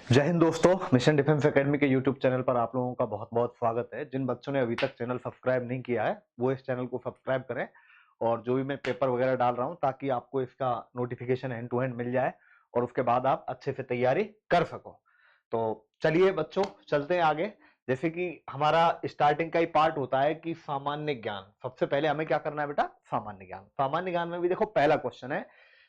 जय हिंद दोस्तों, mission defence academy के यूट्यूब चैनल पर आप लोगों का बहुत बहुत स्वागत है। जिन बच्चों ने अभी तक चैनल सब्सक्राइब नहीं किया है वो इस चैनल को सब्सक्राइब करें और जो भी मैं पेपर वगैरह डाल रहा हूं ताकि आपको इसका नोटिफिकेशन हैंड टू हैंड मिल जाए और उसके बाद आप अच्छे से तैयारी कर सको। तो चलिए बच्चों, चलते हैं आगे। जैसे कि हमारा स्टार्टिंग का ही पार्ट होता है कि सामान्य ज्ञान। सबसे पहले हमें क्या करना है बेटा? सामान्य ज्ञान। सामान्य ज्ञान में भी देखो पहला क्वेश्चन है,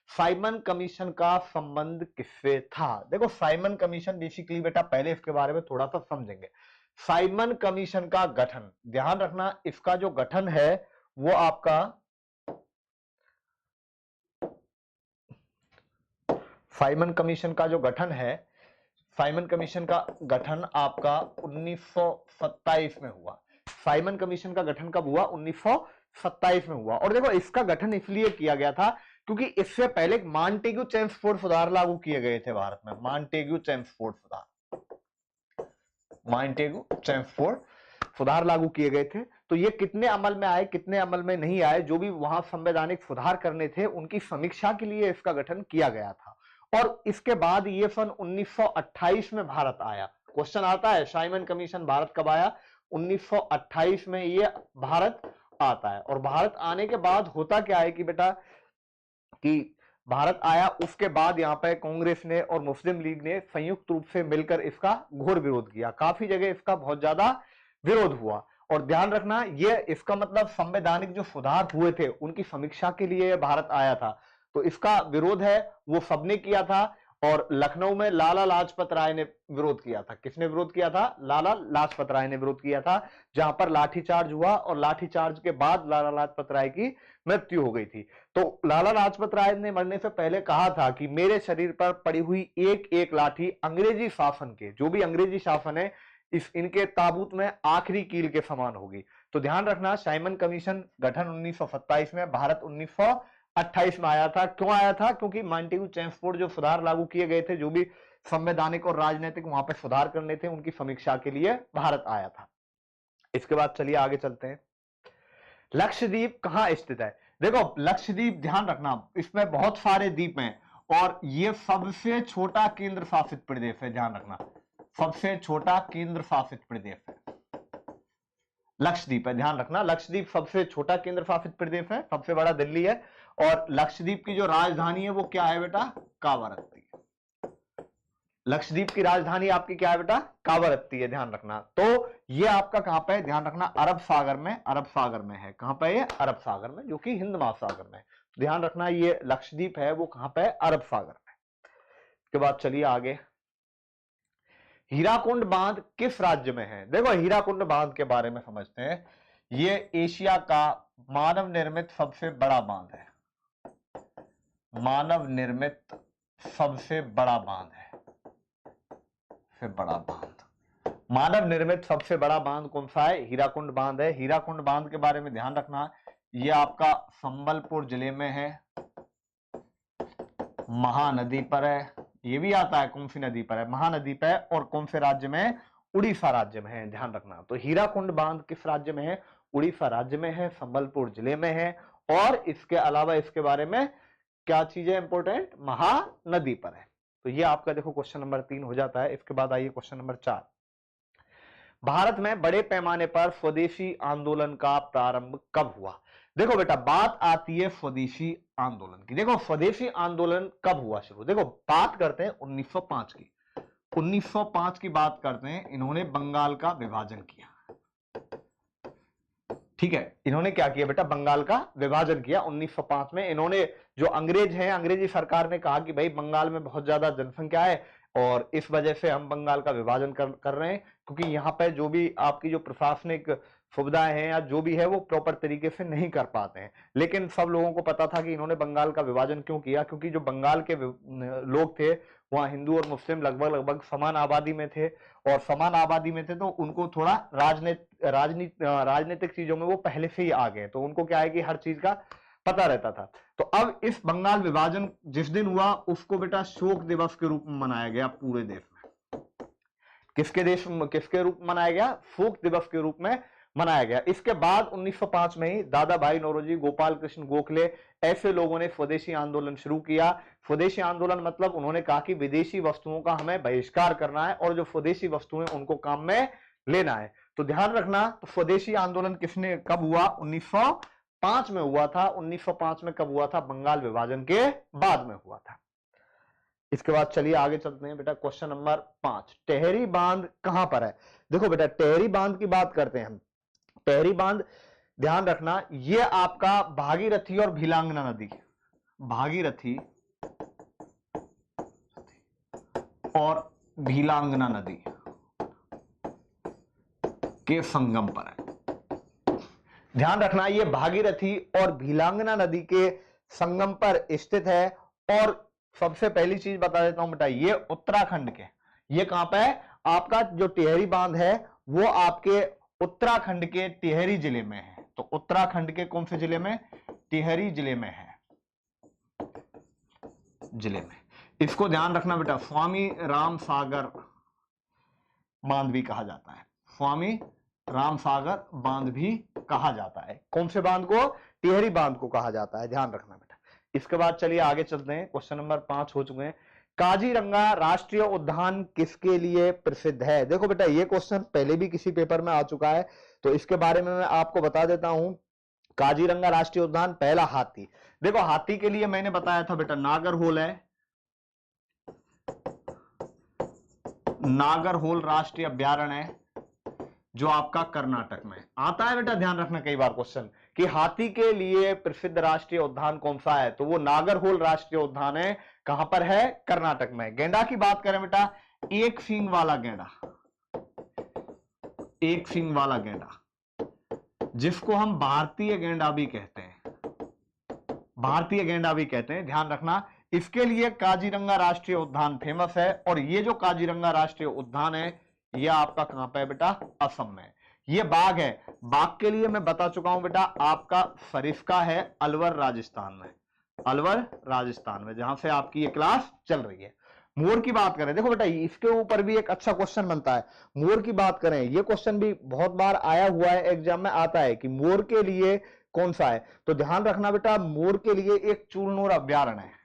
साइमन कमीशन का संबंध किससे था? देखो साइमन कमीशन बेसिकली बेटा, पहले इसके बारे में थोड़ा सा समझेंगे। साइमन कमीशन का गठन, ध्यान रखना इसका जो गठन है वो आपका साइमन कमीशन का जो गठन है, साइमन कमीशन का गठन आपका 1927 में हुआ। साइमन कमीशन का गठन कब हुआ? 1927 में हुआ। और देखो इसका गठन इसलिए किया गया था क्योंकि इससे पहले मॉन्टेग्यू चेम्सफोर्ड सुधार लागू किए गए थे भारत में। मॉन्टेग्यू चेम्सफोर्ड सुधार, मॉन्टेग्यू चेम्सफोर्ड सुधार लागू किए गए थे। तो ये कितने अमल में आए, कितने अमल में नहीं आए, जो भी वहां संवैधानिक सुधार करने थे उनकी समीक्षा के लिए इसका गठन किया गया था। और इसके बाद ये सन 1928 में भारत आया। क्वेश्चन आता है साइमन कमीशन भारत कब आया? 1928 में ये भारत आता है। और भारत आने के बाद होता क्या है कि बेटा, कि भारत आया उसके बाद यहां पर कांग्रेस ने और मुस्लिम लीग ने संयुक्त रूप से मिलकर इसका घोर विरोध किया। काफी जगह इसका बहुत ज्यादा विरोध हुआ। और ध्यान रखना, ये इसका मतलब संवैधानिक जो सुधार हुए थे उनकी समीक्षा के लिए भारत आया था। तो इसका विरोध है वो सबने किया था। और लखनऊ में लाला लाजपत राय ने विरोध किया था। किसने विरोध किया था? लाला लाजपत राय ने विरोध किया था, जहां पर लाठीचार्ज हुआ और लाठीचार्ज के बाद लाला लाजपत राय की मृत्यु हो गई थी। तो लाला लाजपत राय ने मरने से पहले कहा था कि मेरे शरीर पर पड़ी हुई एक एक लाठी अंग्रेजी शासन के, जो भी अंग्रेजी शासन है, इस इनके ताबूत में आखिरी कील के समान होगी। तो ध्यान रखना, साइमन कमीशन गठन 1927 में, भारत 1928 में आया था। क्यों आया था? क्योंकि मॉन्टेग्यू चेम्सफोर्ड जो सुधार लागू किए गए थे, जो भी संवैधानिक और राजनीतिक वहां पर सुधार करने थे, उनकी समीक्षा के लिए भारत आया था। इसके बाद चलिए आगे चलते हैं। लक्षद्वीप कहां स्थित है? देखो लक्षद्वीप, ध्यान रखना इसमें बहुत सारे द्वीप हैं और ये सबसे छोटा केंद्र शासित प्रदेश है। ध्यान रखना, सबसे छोटा केंद्र शासित प्रदेश है लक्षद्वीप है। ध्यान रखना, लक्षद्वीप सबसे छोटा केंद्र शासित प्रदेश है, सबसे बड़ा दिल्ली है। और लक्षद्वीप की जो राजधानी है वो क्या है बेटा? कावारत्ती। लक्षद्वीप की राजधानी आपकी क्या है बेटा? कावारत्ती है। ध्यान रखना। तो ये आपका कहां पे है? ध्यान रखना, अरब सागर में, अरब सागर में है। कहां पे? ये अरब सागर में, जो कि हिंद महासागर में है। तो ध्यान रखना, ये लक्षद्वीप है वो कहां पे है? अरब सागर में। इसके बाद चलिए आगे, हीराकुंड बांध किस राज्य में है? देखो हीराकुंड बांध के बारे में समझते हैं। ये एशिया का मानव निर्मित सबसे बड़ा बांध है। मानव निर्मित सबसे बड़ा बांध है, सबसे बड़ा बांध। मानव निर्मित सबसे बड़ा बांध कौन सा है? हीराकुंड बांध है। हीराकुंड बांध के बारे में ध्यान रखना, यह आपका संबलपुर जिले में है, महानदी पर है। ये भी आता है कौन सी नदी पर है? महानदी पर है। और कौन से राज्य में है? उड़ीसा राज्य में है। ध्यान रखना, तो हीराकुंड बांध किस राज्य में है? उड़ीसा राज्य में है, संबलपुर जिले में है। और इसके अलावा इसके बारे में क्या चीजें इंपॉर्टेंट? महानदी पर है। तो ये आपका देखो क्वेश्चन नंबर 3 हो जाता है। इसके बाद आइए क्वेश्चन नंबर 4, भारत में बड़े पैमाने पर स्वदेशी आंदोलन का प्रारंभ कब हुआ? देखो बेटा, बात आती है स्वदेशी आंदोलन की। देखो स्वदेशी आंदोलन कब हुआ शुरू? देखो बात करते हैं 1905 की। 1905 की बात करते हैं। इन्होंने बंगाल का विभाजन किया। ठीक है, इन्होंने क्या किया बेटा? बंगाल का विभाजन किया 1905 में। इन्होंने, जो अंग्रेज हैं, अंग्रेजी सरकार ने कहा कि भाई बंगाल में बहुत ज्यादा जनसंख्या है और इस वजह से हम बंगाल का विभाजन कर रहे हैं, क्योंकि यहाँ पे जो भी आपकी जो प्रशासनिक सुविधाएं हैं या जो भी है वो प्रॉपर तरीके से नहीं कर पाते हैं। लेकिन सब लोगों को पता था कि इन्होंने बंगाल का विभाजन क्यों किया, क्योंकि जो बंगाल के लोग थे वहां हिंदू और मुस्लिम लगभग लगभग समान आबादी में थे। और समान आबादी में थे तो उनको थोड़ा राजनीतिक चीजों में वो पहले से ही आ गए, तो उनको क्या है कि हर चीज का पता रहता था। तो अब इस बंगाल विभाजन जिस दिन हुआ उसको बेटा शोक दिवस के रूप में मनाया गया पूरे देश में। किसके रूप में मनाया गया? शोक दिवस के रूप में मनाया गया। इसके बाद 1905 में ही दादा भाई नौरोजी, गोपाल कृष्ण गोखले ऐसे लोगों ने स्वदेशी आंदोलन शुरू किया। स्वदेशी आंदोलन मतलब उन्होंने कहा कि विदेशी वस्तुओं का हमें बहिष्कार करना है और जो स्वदेशी वस्तुएं उनको काम में लेना है। तो ध्यान रखना, तो स्वदेशी आंदोलन किसने कब हुआ? 1905 में हुआ था। 1905 में कब हुआ था? बंगाल विभाजन के बाद में हुआ था। इसके बाद चलिए आगे चलते हैं बेटा, क्वेश्चन नंबर 5, टेहरी बांध कहां पर है? देखो बेटा, टेहरी बांध की बात करते हैं हम। टेहरी बांध, ध्यान रखना, ये आपका भागीरथी और भीलांगना नदी, भागीरथी और भीलांगना नदी के संगम पर है। ध्यान रखना, ये भागीरथी और भीलांगना नदी के संगम पर स्थित है। और सबसे पहली चीज बता देता हूं बेटा, ये उत्तराखंड के, ये कहां पे है? आपका जो टिहरी बांध है वो आपके उत्तराखंड के टिहरी जिले में है। तो उत्तराखंड के कौन से जिले में? टिहरी जिले में है, जिले में। इसको ध्यान रखना बेटा, स्वामी राम सागर बांध भी कहा जाता है, स्वामी राम सागर बांध भी कहा जाता है। कौन से बांध को? टिहरी बांध को कहा जाता है, ध्यान रखना बेटा। इसके बाद चलिए आगे चलते हैं, क्वेश्चन नंबर 5 हो चुके हैं। काजीरंगा राष्ट्रीय उद्यान किसके लिए प्रसिद्ध है? देखो बेटा, ये क्वेश्चन पहले भी किसी पेपर में आ चुका है, तो इसके बारे में मैं आपको बता देता हूं। काजीरंगा राष्ट्रीय उद्यान, पहला हाथी। देखो, हाथी के लिए मैंने बताया था बेटा, नागरहोल है, नागरहोल राष्ट्रीय अभ्यारण्य है जो आपका कर्नाटक में आता है बेटा। ध्यान रखना, कई बार क्वेश्चन कि हाथी के लिए प्रसिद्ध राष्ट्रीय उद्यान कौन सा है, तो वो नागरहोल राष्ट्रीय उद्यान है। कहां पर है? कर्नाटक में। गेंडा की बात करें बेटा, एक सींग वाला गेंडा, एक सींग वाला गेंडा, जिसको हम भारतीय गेंडा भी कहते हैं, भारतीय गेंडा भी कहते हैं, ध्यान रखना। इसके लिए काजीरंगा राष्ट्रीय उद्यान फेमस है। और ये जो काजीरंगा राष्ट्रीय उद्यान है, ये आपका कहां पे है बेटा? असम में। ये बाघ है, बाघ के लिए मैं बता चुका हूं बेटा, आपका सरिस्का है अलवर राजस्थान में, अलवर राजस्थान में, जहां से आपकी ये क्लास चल रही है। मोर की बात करें, देखो बेटा, इसके ऊपर भी एक अच्छा क्वेश्चन बनता है। मोर की बात करें, ये क्वेश्चन भी बहुत बार आया हुआ है, एग्जाम में आता है कि मोर के लिए कौन सा है। तो ध्यान रखना बेटा, मोर के लिए एक चूलनोर अभ्यारण्य है,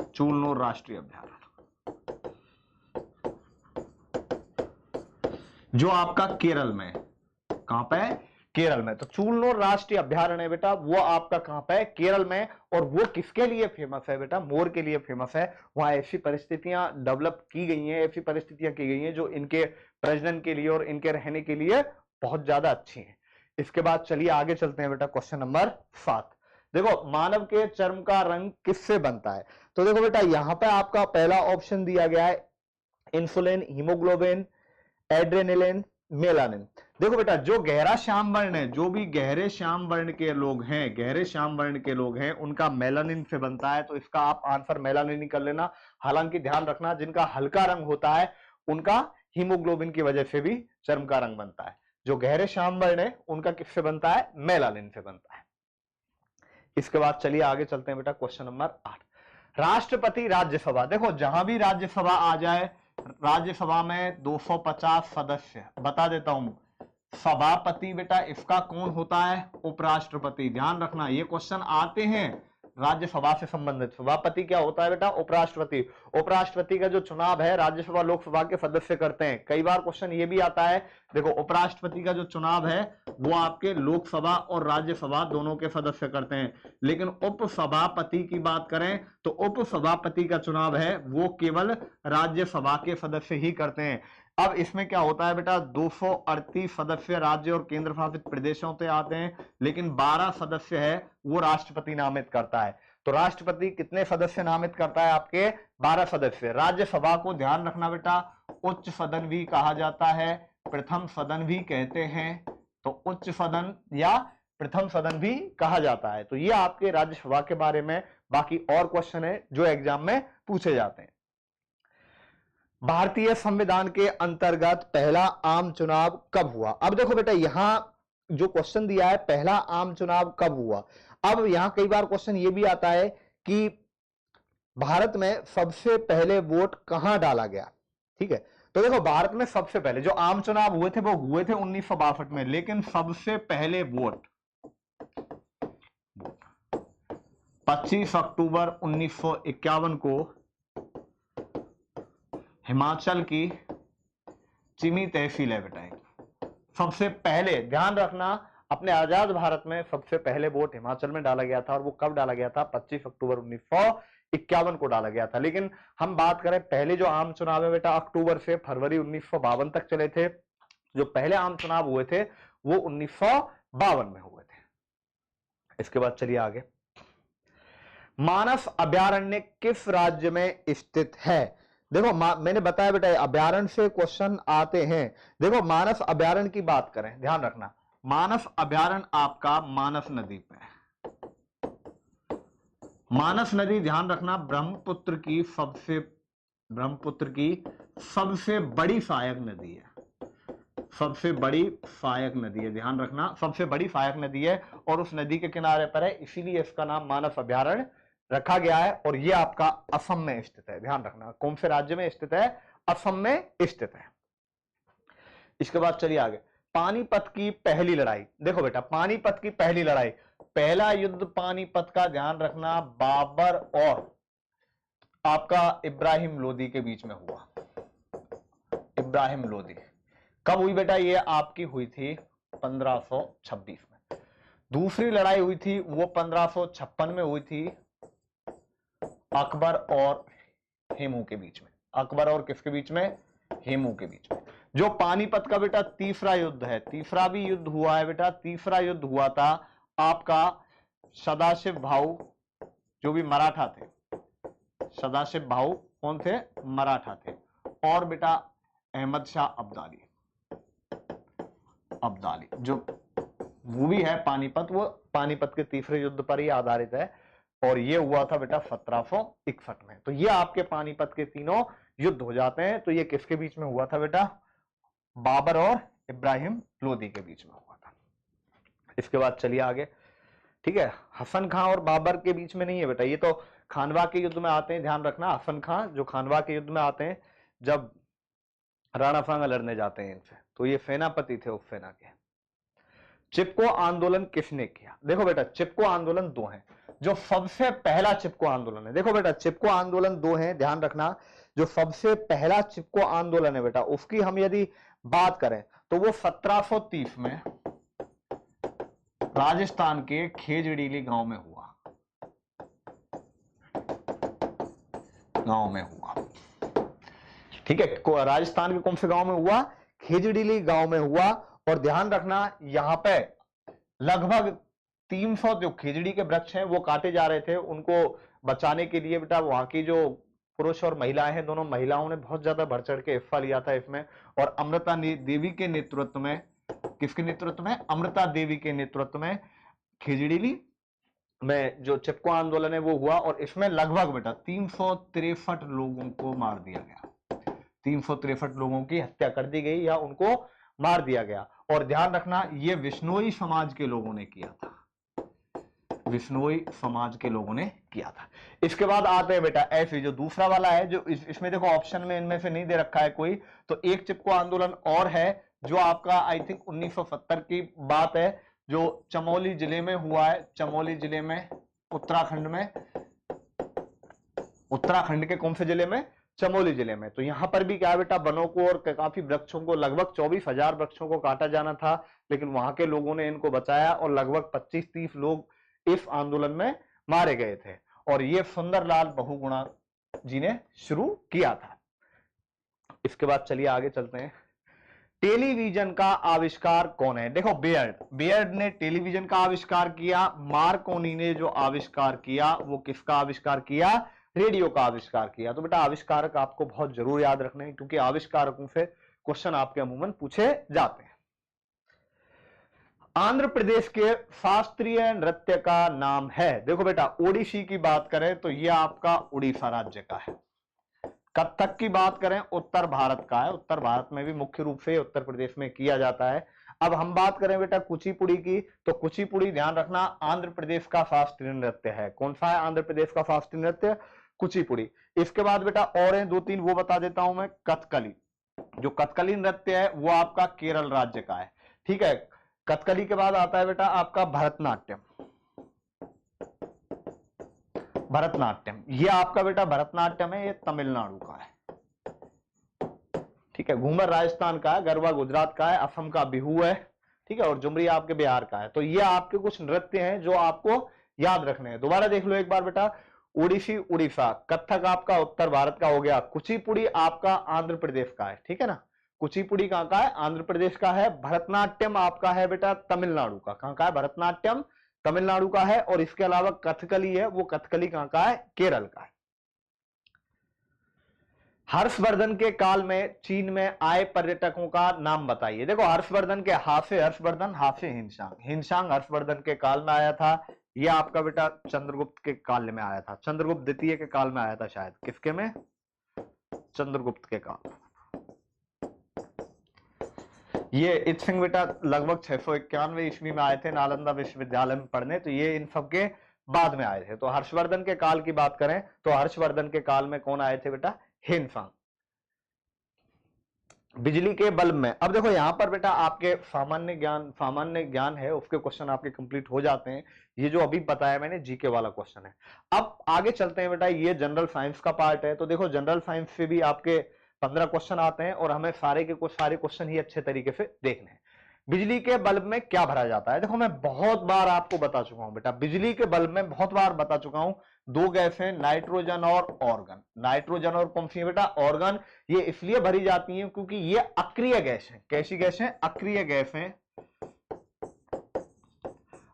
चूलनोर राष्ट्रीय अभ्यारण्य, जो आपका केरल में। कहां पे है? केरल में। तो चूलनोर राष्ट्रीय अभ्यारण्य बेटा, वो आपका कहां पे है? केरल में। और वो किसके लिए फेमस है बेटा? मोर के लिए फेमस है। वहां ऐसी परिस्थितियां डेवलप की गई हैं, ऐसी परिस्थितियां की गई हैं जो इनके प्रजनन के लिए और इनके रहने के लिए बहुत ज्यादा अच्छी हैं। इसके बाद चलिए आगे चलते हैं बेटा, क्वेश्चन नंबर 7। देखो, मानव के चर्म का रंग किससे बनता है? तो देखो बेटा, यहां पर आपका पहला ऑप्शन दिया गया है इंसुलिन, हीमोग्लोबिन, एड्रेनलिन, मेलानिन। देखो बेटा, जो गहरा श्याम वर्ण है, जो भी गहरे श्याम वर्ण के लोग हैं, गहरे श्याम वर्ण के लोग हैं, उनका मेलानिन से बनता है। तो इसका आप आंसर मेलानिन ही कर लेना। हालांकि ध्यान रखना, जिनका हल्का रंग होता है उनका हीमोग्लोबिन की वजह से भी चर्म का रंग बनता है। जो गहरे श्याम वर्ण है उनका किससे बनता है? मेलानिन से बनता है। इसके बाद चलिए आगे चलते हैं बेटा, क्वेश्चन नंबर 8, राष्ट्रपति राज्यसभा। देखो, जहां भी राज्यसभा आ जाए, राज्यसभा में 250 सदस्य, बता देता हूं। सभापति बेटा, इसका कौन होता है? उपराष्ट्रपति। ध्यान रखना, ये क्वेश्चन आते हैं राज्यसभा से संबंधित। सभापति क्या होता है बेटा? उपराष्ट्रपति। उपराष्ट्रपति का जो चुनाव है राज्यसभा लोकसभा के सदस्य करते हैं। कई बार क्वेश्चन ये भी आता है, देखो, उपराष्ट्रपति का जो चुनाव है वो आपके लोकसभा और राज्यसभा दोनों के सदस्य करते हैं। लेकिन उपसभापति की बात करें तो उपसभापति का चुनाव है वो केवल राज्यसभा के सदस्य ही करते हैं। अब इसमें क्या होता है बेटा, 238 सदस्य राज्य और केंद्र शासित प्रदेशों से आते हैं, लेकिन 12 सदस्य है वो राष्ट्रपति नामित करता है। तो राष्ट्रपति कितने सदस्य नामित करता है? आपके 12 सदस्य। राज्यसभा को ध्यान रखना बेटा, उच्च सदन भी कहा जाता है, प्रथम सदन भी कहते हैं। तो उच्च सदन या प्रथम सदन भी कहा जाता है। तो ये आपके राज्यसभा के बारे में। बाकी और क्वेश्चन है जो एग्जाम में पूछे जाते हैं। भारतीय संविधान के अंतर्गत पहला आम चुनाव कब हुआ? अब देखो बेटा, यहां जो क्वेश्चन दिया है, पहला आम चुनाव कब हुआ। अब यहां कई बार क्वेश्चन ये भी आता है कि भारत में सबसे पहले वोट कहां डाला गया, ठीक है। तो देखो भारत में सबसे पहले जो आम चुनाव हुए थे वो हुए थे 1962 में, लेकिन सबसे पहले वोट 25 अक्टूबर 1951 को हिमाचल की चिमी तहसील है बेटा। सबसे पहले ध्यान रखना, अपने आजाद भारत में सबसे पहले वोट हिमाचल में डाला गया था, और वो कब डाला गया था? 25 अक्टूबर 1951 को डाला गया था। लेकिन हम बात करें पहले जो आम चुनाव है बेटा, अक्टूबर से फरवरी 1952 तक चले थे। जो पहले आम चुनाव हुए थे वो 1952 में हुए थे। इसके बाद चलिए आगे। मानस अभयारण्य किस राज्य में स्थित है? देखो मैंने बताया बेटा अभयारण्य से क्वेश्चन आते हैं। देखो मानस अभयारण्य की बात करें, ध्यान रखना, मानस अभयारण्य आपका मानस नदी पे है। मानस नदी ध्यान रखना ब्रह्मपुत्र की सबसे बड़ी सहायक नदी है। सबसे बड़ी सहायक नदी है, ध्यान रखना, सबसे बड़ी सहायक नदी है और उस नदी के किनारे पर है, इसीलिए इसका नाम मानस अभयारण्य रखा गया है। और यह आपका असम में स्थित है। ध्यान रखना कौन से राज्य में स्थित है? असम में स्थित है। इसके बाद चलिए आगे। पानीपत की पहली लड़ाई, देखो बेटा पानीपत की पहली लड़ाई, पहला युद्ध पानीपत का ध्यान रखना बाबर और आपका इब्राहिम लोदी के बीच में हुआ। इब्राहिम लोदी कब हुई बेटा? ये आपकी हुई थी 1526 में। दूसरी लड़ाई हुई थी वो 1556 में हुई थी अकबर और हेमू के बीच में। अकबर और किसके बीच में? हेमू के बीच में। जो पानीपत का बेटा तीसरा युद्ध है, तीसरा भी युद्ध हुआ है बेटा, तीसरा युद्ध हुआ था आपका सदाशिव भाऊ, जो भी मराठा थे, सदाशिव भाऊ कौन थे? मराठा थे, और बेटा अहमद शाह अब्दाली। अब्दाली जो मूवी है पानीपत, वो पानीपत के तीसरे युद्ध पर ही आधारित है, और ये हुआ था बेटा 1761 में। तो ये आपके पानीपत के तीनों युद्ध हो जाते हैं। तो ये किसके बीच में हुआ था बेटा? बाबर और इब्राहिम लोदी के बीच में हुआ था। इसके बाद चलिए आगे, ठीक है। हसन खां और बाबर के बीच में नहीं है बेटा, ये तो खानवा के युद्ध में आते हैं, ध्यान रखना। हसन खां जो खानवा के युद्ध में आते हैं, जब राणा सांगा लड़ने जाते हैं इनसे, तो ये सेनापति थे उस सेना के। चिपको आंदोलन किसने किया? देखो बेटा चिपको आंदोलन दो हैं। जो सबसे पहला चिपको आंदोलन है, देखो बेटा चिपको आंदोलन दो हैं, ध्यान रखना। जो सबसे पहला चिपको आंदोलन है बेटा, उसकी हम यदि बात करें तो वो 1730 में राजस्थान के खेजड़ीली गांव में हुआ। ठीक है, राजस्थान के कौन से गांव में हुआ? खेजड़ीली गांव में हुआ। और ध्यान रखना यहां पे लगभग 300 जो खेजड़ी के वृक्ष हैं वो काटे जा रहे थे। उनको बचाने के लिए बेटा वहां की जो पुरुष और महिलाएं हैं, दोनों महिलाओं ने बहुत ज्यादा बढ़ चढ़ के हिस्सा लिया था इसमें। और अमृता देवी के नेतृत्व में, किसके नेतृत्व में? अमृता देवी के नेतृत्व में खेजड़ीली में जो चिपको आंदोलन है वो हुआ। और इसमें लगभग बेटा 363 लोगों को मार दिया गया। 363 लोगों की हत्या कर दी गई या उनको मार दिया गया। और ध्यान रखना ये विश्नोई समाज के लोगों ने किया था। विश्नोई समाज के लोगों ने किया था। इसके बाद आते हैं बेटा ऐसे जो दूसरा वाला है, जो इसमें देखो ऑप्शन में इनमें से नहीं दे रखा है कोई, तो एक चिपको आंदोलन और है जो आपका आई थिंक 1970 की बात है, जो चमोली जिले में हुआ है। चमोली जिले में, उत्तराखंड में, उत्तराखंड के कौन से जिले में? चमोली जिले में। तो यहां पर भी क्या बेटा वनों को और काफी वृक्षों को, लगभग 24,000 वृक्षों को काटा जाना था, लेकिन वहां के लोगों ने इनको बचाया और लगभग 25-30 लोग इस आंदोलन में मारे गए थे। और ये सुंदरलाल बहुगुणा जी ने शुरू किया था। इसके बाद चलिए आगे चलते हैं। टेलीविजन का आविष्कार कौन है? देखो बेयर्ड ने टेलीविजन का आविष्कार किया। मार्कोनी ने जो आविष्कार किया वो किसका आविष्कार किया? रेडियो का आविष्कार किया। तो बेटा आविष्कारक आपको बहुत जरूर याद रखने हैं, क्योंकि आविष्कारकों से क्वेश्चन आपके अमूमन पूछे जाते हैं। आंध्र प्रदेश के शास्त्रीय नृत्य का नाम है, देखो बेटा ओडिसी की बात करें तो यह आपका उड़ीसा राज्य का है। कथक की बात करें उत्तर भारत का है, उत्तर भारत में भी मुख्य रूप से उत्तर प्रदेश में किया जाता है। अब हम बात करें बेटा कुचिपुड़ी की, तो कुचिपुड़ी ध्यान रखना आंध्र प्रदेश का शास्त्रीय नृत्य है। कौन सा है आंध्र प्रदेश का शास्त्रीय नृत्य? कुचिपुड़ी। इसके बाद बेटा और हैं 2-3 वो बता देता हूं मैं। कथकली, जो कथकली नृत्य है वो आपका केरल राज्य का है, ठीक है। कथकली के बाद आता है बेटा आपका भरतनाट्यम। भरतनाट्यम ये आपका बेटा भरतनाट्यम है, ये तमिलनाडु का है, ठीक है। घूमर राजस्थान का है, गरबा गुजरात का है, असम का बिहू है, ठीक है, और झुमरी आपके बिहार का है। तो ये आपके कुछ नृत्य हैं जो आपको याद रखने हैं। दोबारा देख लो एक बार बेटा, ओडिसी उड़ीसा, कथक आपका उत्तर भारत का हो गया, कुचिपुड़ी आपका आंध्र प्रदेश का है, ठीक है ना, कुचिपुड़ी कहां का है, आंध्र प्रदेश का है। भरतनाट्यम आपका है बेटा तमिलनाडु का, कहां का है, भरतनाट्यम तमिलनाडु का है। और इसके अलावा कथकली है, वो कथकली कहां का है, केरल का है। हर्षवर्धन के काल में चीन में आए पर्यटकों का नाम बताइए। देखो हर्षवर्धन के हासे हर्षवर्धन, हासे हिनशांग, हिनशांग हर्षवर्धन के काल में आया था। ये आपका बेटा चंद्रगुप्त के काल में आया था, चंद्रगुप्त द्वितीय के काल में आया था शायद, किसके में, चंद्रगुप्त के काल। ये इत्सिंग बेटा लगभग 691 ईस्वी में आए थे नालंदा विश्वविद्यालय में पढ़ने, तो ये इन सब के बाद में आए थे। तो हर्षवर्धन के काल की बात करें तो हर्षवर्धन के काल में कौन आए थे बेटा, हिनसांग। बिजली के बल्ब में, अब देखो यहां पर बेटा आपके सामान्य ज्ञान है उसके क्वेश्चन आपके कंप्लीट हो जाते हैं। ये जो अभी बताया मैंने जीके वाला क्वेश्चन है। अब आगे चलते हैं बेटा, ये जनरल साइंस का पार्ट है। तो देखो जनरल साइंस से भी आपके 15 क्वेश्चन आते हैं और हमें सारे क्वेश्चन ही अच्छे तरीके से देखने हैं। बिजली के बल्ब में क्या भरा जाता है, देखो मैं बहुत बार आपको बता चुका हूं बेटा, बिजली के बल्ब में बहुत बार बता चुका हूं, दो गैस हैं, नाइट्रोजन और ऑर्गन। नाइट्रोजन और कौन सी है बेटा, ऑर्गन। ये इसलिए भरी जाती है क्योंकि ये अक्रिय गैस है। कैसी गैस है, अक्रिय गैस है,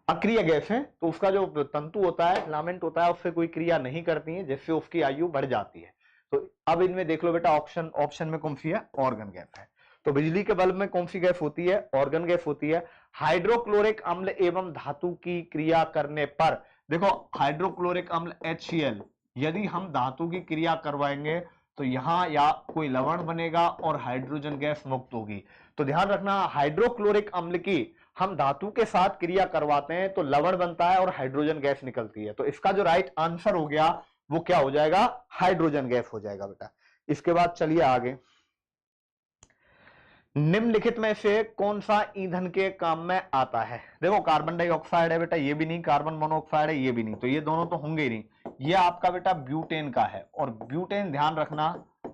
अक्रिय गैस है। तो उसका जो तंतु होता है, फिलामेंट होता है, उससे कोई क्रिया नहीं करती है, जिससे उसकी आयु बढ़ जाती है। तो अब इनमें देख लो बेटा, ऑप्शन में कौन सी है, ऑर्गन गैस है। तो बिजली के बल्ब में कौन सी गैस होती है, ऑर्गन गैस होती है। हाइड्रोक्लोरिक अम्ल एवं धातु की क्रिया करने पर, देखो हाइड्रोक्लोरिक अम्ल HCl, यदि हम धातु की क्रिया करवाएंगे तो यहां या कोई लवण बनेगा और हाइड्रोजन गैस मुक्त होगी। तो ध्यान रखना, हाइड्रोक्लोरिक अम्ल की हम धातु के साथ क्रिया करवाते हैं तो लवण बनता है और हाइड्रोजन गैस निकलती है। तो इसका जो राइट आंसर हो गया वो क्या हो जाएगा, हाइड्रोजन गैस हो जाएगा बेटा। इसके बाद चलिए आगे, निम्नलिखित में से कौन सा ईंधन के काम में आता है। देखो कार्बन डाइऑक्साइड है बेटा, ये भी नहीं, कार्बन मोनोऑक्साइड है, ये भी नहीं, तो ये दोनों तो होंगे ही नहीं। ये आपका बेटा ब्यूटेन का है, और ब्यूटेन ध्यान रखना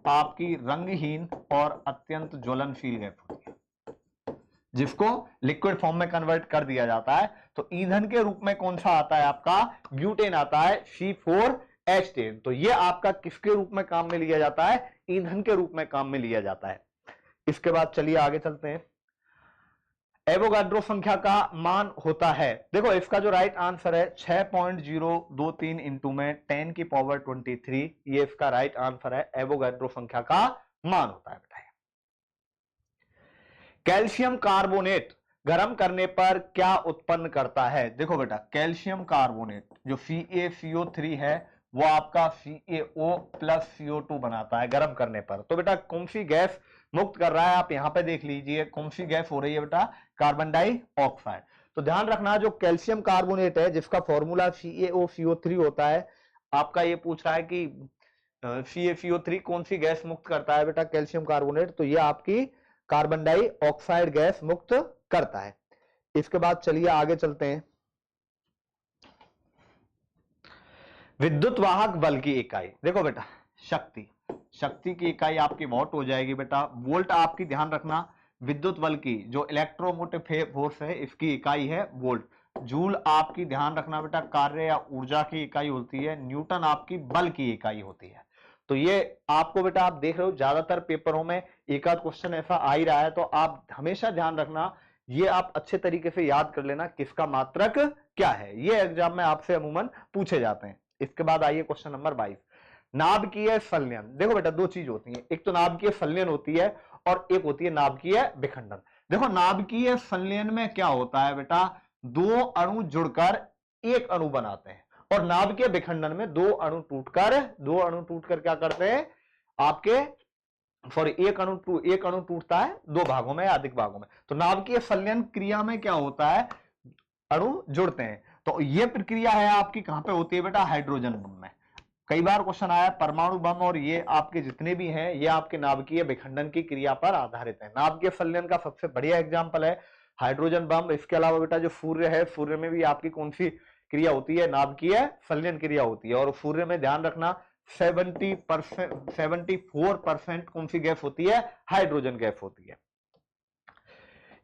आपकी रंगहीन और अत्यंत ज्वलनशील गैस होती है, जिसको लिक्विड फॉर्म में कन्वर्ट कर दिया जाता है। तो ईंधन के रूप में कौन सा आता है, आपका ब्यूटेन आता है, C4H10। तो ये आपका किसके रूप में काम में लिया जाता है, ईंधन के रूप में काम में लिया जाता है। इसके बाद चलिए आगे चलते हैं, एवोगाड्रो संख्या का मान होता है। देखो इसका जो राइट आंसर है 6.023 इंटू में 10 की पावर 23, ये इसका राइट आंसर है, एवोगाड्रो संख्या का मान होता है बेटा। कैल्शियम कार्बोनेट गर्म करने पर क्या उत्पन्न करता है। देखो बेटा कैल्शियम कार्बोनेट जो CaCO3 है वो आपका CaO प्लस CO2 बनाता है गर्म करने पर। तो बेटा कौन सी गैस मुक्त कर रहा है, आप यहां पे देख लीजिए कौन सी गैस हो रही है बेटा, कार्बन डाइऑक्साइड। तो ध्यान रखना जो कैल्शियम कार्बोनेट है जिसका फॉर्मूला CaOCO3 होता है, आपका ये पूछ रहा है कि CaCO3 कौन सी गैस मुक्त करता है बेटा, कैल्शियम कार्बोनेट। तो ये आपकी कार्बन डाइऑक्साइड गैस मुक्त करता है। इसके बाद चलिए आगे चलते हैं, विद्युत वाहक बल की इकाई। देखो बेटा शक्ति की इकाई आपकी वॉट हो जाएगी बेटा, वोल्ट आपकी ध्यान रखना, विद्युत बल की जो इलेक्ट्रोमोटिव फोर्स है इसकी इकाई है वोल्ट। जूल आपकी ध्यान रखना बेटा कार्य या ऊर्जा की इकाई होती है, न्यूटन आपकी बल की इकाई होती है। तो ये आपको बेटा आप देख रहे हो ज्यादातर पेपरों में एक आध क्वेश्चन ऐसा आ ही रहा है, तो आप हमेशा ध्यान रखना, ये आप अच्छे तरीके से याद कर लेना किसका मात्रक क्या है, ये एग्जाम में आपसे अमूमन पूछे जाते हैं। इसके बाद आइए क्वेश्चन नंबर 22, नाभिकीय संलयन। देखो बेटा दो चीज होती है, एक तो नाभिकीय संलयन होती है और एक होती है नाभिकीय विखंडन। देखो नाभिकीय संलयन में क्या होता है बेटा, दो अणु जुड़कर एक अणु बनाते हैं, और नाभिकीय विखंडन में दो अणु टूटकर क्या करते हैं आपके, सॉरी एक अणु टूटता है दो भागों में या अधिक भागों में। तो नाभिकीय संलयन क्रिया में क्या होता है, अणु जुड़ते हैं। तो यह प्रक्रिया है आपकी कहां पे होती है बेटा, हाइड्रोजन बम में। कई बार क्वेश्चन आया परमाणु बम और ये आपके जितने भी हैं ये आपके नाभिकीय विखंडन की क्रिया पर आधारित है। नाभिकीय संलयन का सबसे बढ़िया एग्जांपल है हाइड्रोजन बम। इसके अलावा बेटा जो सूर्य है, सूर्य में भी आपकी कौन सी क्रिया होती है? नाभिकीय संलयन क्रिया होती है। और सूर्य में ध्यान रखना 74% कौन सी गैस होती है? हाइड्रोजन गैस होती है।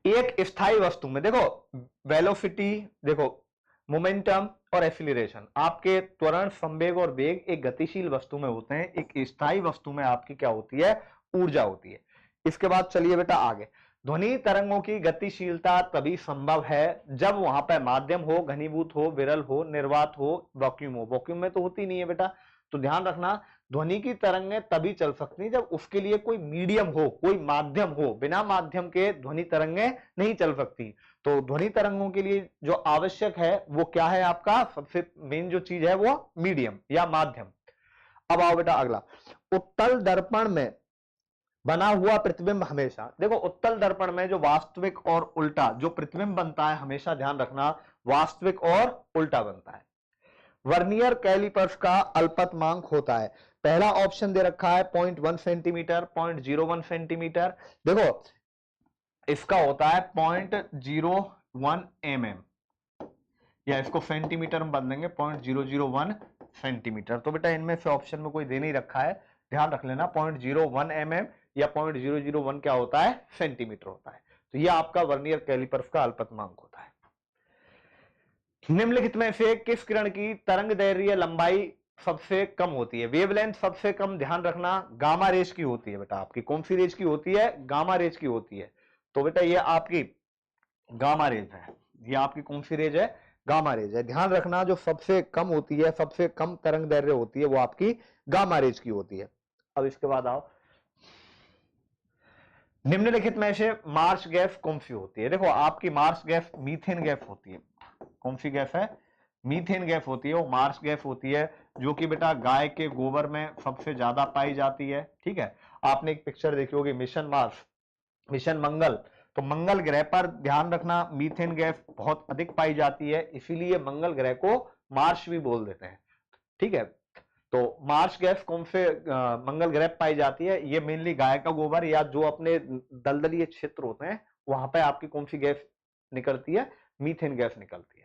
एक स्थायी वस्तु में देखो वेलोसिटी, देखो मोमेंटम और एक्सीलरेशन, आपके त्वरण, संवेग और वेग एक गतिशील वस्तु में होते हैं। एक स्थायी वस्तु में आपकी क्या होती है? ऊर्जा होती है। इसके बाद चलिए बेटा आगे। ध्वनि तरंगों की गतिशीलता तभी संभव है जब वहां पर माध्यम हो, घनीभूत हो, विरल हो, निर्वात हो, वैक्यूम हो। वैक्यूम में तो होती नहीं है बेटा। तो ध्यान रखना ध्वनि की तरंगें तभी चल सकती जब उसके लिए कोई मीडियम हो, कोई माध्यम हो। बिना माध्यम के ध्वनि तरंगें नहीं चल सकती। तो ध्वनि तरंगों के लिए जो आवश्यक है वो क्या है? आपका सबसे मेन जो चीज है वो मीडियम या माध्यम। अब आओ बेटा अगला। उत्तल दर्पण में बना हुआ प्रतिबिंब हमेशा, देखो उत्तल दर्पण में जो वास्तविक और उल्टा जो प्रतिबिंब बनता है, हमेशा ध्यान रखना वास्तविक और उल्टा बनता है। वर्नियर कैलिपर्स का अल्पतमांक होता है। पहला ऑप्शन दे रखा है 0.1 सेंटीमीटर, 0.01 सेंटीमीटर। देखो इसका होता है 0.01 mm, या इसको सेंटीमीटर में बदलेंगे 0.001 सेंटीमीटर। तो बेटा इनमें से ऑप्शन में कोई दे नहीं रखा है, ध्यान रख लेना 0.01 mm या 0.001 क्या होता है? सेंटीमीटर होता है। तो यह आपका वर्नियर कैलिपर्स का अल्पतमांक होता है। निम्नलिखित में से किस किरण की तरंग दैर्घ्य लंबाई सबसे कम होती है? वेवलेंथ सबसे कम, ध्यान रखना गामा रेज की होती है बेटा। आपकी कौन सी रेज की होती है? गामा रेज की होती है। तो बेटा ये आपकी गामा रेज है। ये आपकी कौन सी रेज है? गामा रेज है। ध्यान रखना जो सबसे कम होती है, सबसे कम तरंग दैर्घ्य होती है वो आपकी गामा रेज की होती है। अब इसके बाद आओ, निम्नलिखित में से मार्श गैस कौन सी होती है? देखो आपकी मार्श गैस मीथेन गैस होती है। कौन सी गैस है? मीथेन गैस होती है, वो मार्श गैस होती है, जो कि बेटा गाय के गोबर में सबसे ज्यादा पाई जाती है। ठीक है, आपने एक पिक्चर देखी होगी मिशन मार्स, मिशन मंगल। तो मंगल ग्रह पर ध्यान रखना मीथेन गैस बहुत अधिक पाई जाती है, इसीलिए मंगल ग्रह को मार्स भी बोल देते हैं। ठीक है, तो मार्स गैस कौन से मंगल ग्रह पाई जाती है? ये मेनली गाय का गोबर या जो अपने दलदलीय क्षेत्र होते हैं वहां पे आपकी कौन सी गैस निकलती है? मीथेन गैस निकलती है।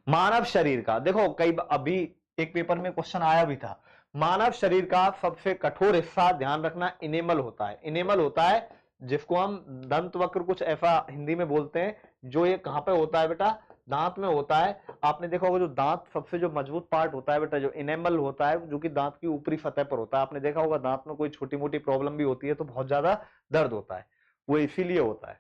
मानव शरीर का, देखो कई अभी एक पेपर में क्वेश्चन आया भी था, मानव शरीर का सबसे कठोर हिस्सा ध्यान रखना इनेमल होता है। इनेमल होता है जिसको हम दंत वक्र कुछ ऐसा हिंदी में बोलते हैं। जो ये कहां पे होता है बेटा? दांत में होता है। आपने देखा होगा जो दांत सबसे जो मजबूत पार्ट होता है बेटा, जो इनेमल होता है, जो कि दांत की ऊपरी सतह पर होता है। आपने देखा होगा दांत में कोई छोटी मोटी प्रॉब्लम भी होती है तो बहुत ज्यादा दर्द होता है, वो इसीलिए होता है।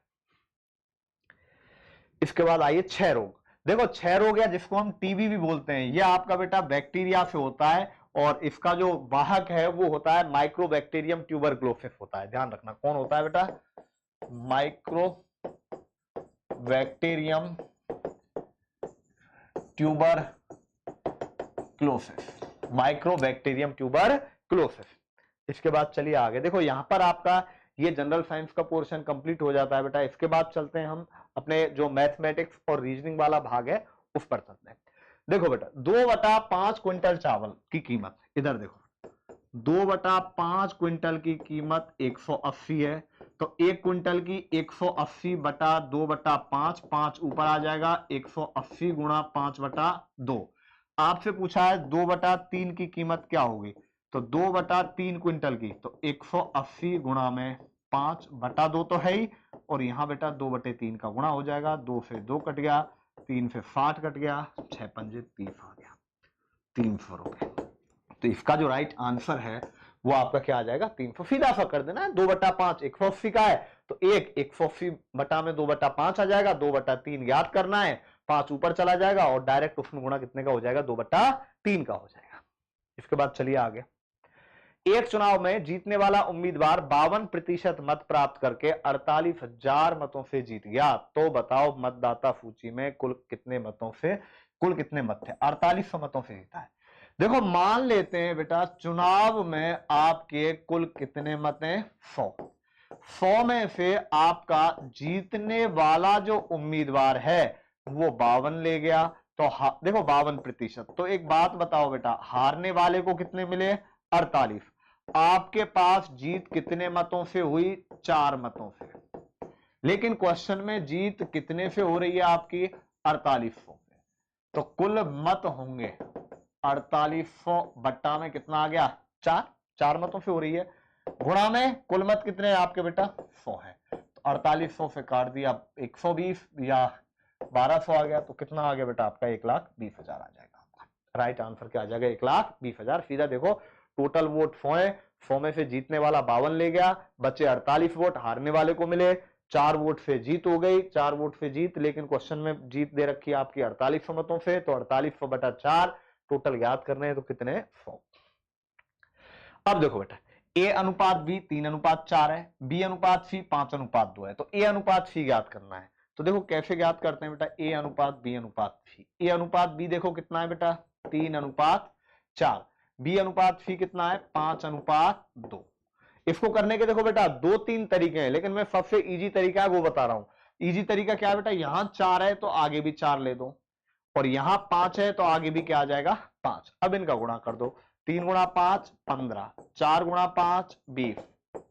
इसके बाद आइए क्षय रोग। देखो क्षय रोग या जिसको हम टीबी भी बोलते हैं, ये आपका बेटा बैक्टीरिया से होता है और इसका जो वाहक है वो होता है माइक्रोबैक्टीरियम ट्यूबरक्लोसिस होता है। ध्यान रखना कौन होता है बेटा? Mycobacterium tuberculosis, mycobacterium tuberculosis. इसके बाद चलिए आगे। देखो यहां पर आपका ये जनरल साइंस का पोर्शन कंप्लीट हो जाता है बेटा। इसके बाद चलते हैं हम अपने जो मैथमेटिक्स और रीजनिंग वाला भाग है उस पर चलते हैं। देखो बेटा 2/5 क्विंटल चावल की कीमत, इधर देखो 2/5 क्विंटल की कीमत 180 है। तो 1 क्विंटल की 180 बटा 2/5, 5 ऊपर आ जाएगा, 180 गुणा 5/2। आपसे पूछा है 2/3 की कीमत क्या होगी? तो 2/3 क्विंटल की, तो 180 गुणा में 5/2 तो है ही, और यहां बेटा 2/3 का गुणा हो जाएगा। 2 से 2 कट गया, 3 से 60 कट गया, 6 पंजे 30 आ गया, 300 रुपए। तो इसका जो राइट आंसर है वो आपका क्या आ जाएगा? 300। सीधा सा कर देना है, 2/5 180 का है तो 180 बटा में 2/5 आ जाएगा, 2/3 याद करना है, 5 ऊपर चला जाएगा और डायरेक्ट उसमें गुणा कितने का हो जाएगा? 2/3 का हो जाएगा। इसके बाद चलिए आगे। एक चुनाव में जीतने वाला उम्मीदवार 52% मत प्राप्त करके 48,000 मतों से जीत गया। तो बताओ मतदाता सूची में कुल कितने मत थे? 4800 मतों से जीता है। देखो मान लेते हैं बेटा चुनाव में आपके कुल कितने मत हैं? 100 में से आपका जीतने वाला जो उम्मीदवार है वो 52 ले गया, तो देखो 52%। तो एक बात बताओ बेटा, हारने वाले को कितने मिले? 48। आपके पास जीत कितने मतों से हुई? 4 मतों से। लेकिन क्वेश्चन में जीत कितने से हो रही है आपकी? 4800 से। तो कुल मत होंगे 4800 बट्टा में कितना आ गया? 4 मतों से हो रही है। गुणा में कुल मत कितने हैं आपके बेटा? 100 है। तो 4800 से काट दिया 120 या 1200 आ गया। तो कितना आ गया बेटा आपका? 1,20,000 आ जाएगा आपका। राइट आंसर क्या आ जाएगा? 1,20,000। सीधा देखो, टोटल वोट 100 है, 100 में से जीतने वाला 52 ले गया, बचे 48 वोट हारने वाले को मिले। 4 वोट से जीत हो गई, 4 वोट से जीत। लेकिन क्वेश्चन में जीत दे रखी है आपकी 4800 मतों से, तो 4800 बटा 4 टोटल याद करने हैं तो कितने? 100। अब देखो बेटा, ए अनुपात बी 3:4 है, बी अनुपात सी 5:2 है। तो ए अनुपात सी ज्ञात करना है। तो देखो कैसे ज्ञात करते हैं बेटा? ए अनुपात बी अनुपात सी। ए अनुपात बी देखो कितना है बेटा? 3:4। बी अनुपात सी कितना है? 5:2। इसको करने के देखो बेटा 2-3 तरीके हैं, लेकिन मैं सबसे इजी तरीका है वो बता रहा हूं। इजी तरीका क्या है बेटा? यहां 4 है तो आगे भी 4 ले दो, और यहां 5 है तो आगे भी क्या आ जाएगा? 5। अब इनका गुणा कर दो। 3 गुणा 5 15, 4 गुणा 5 20,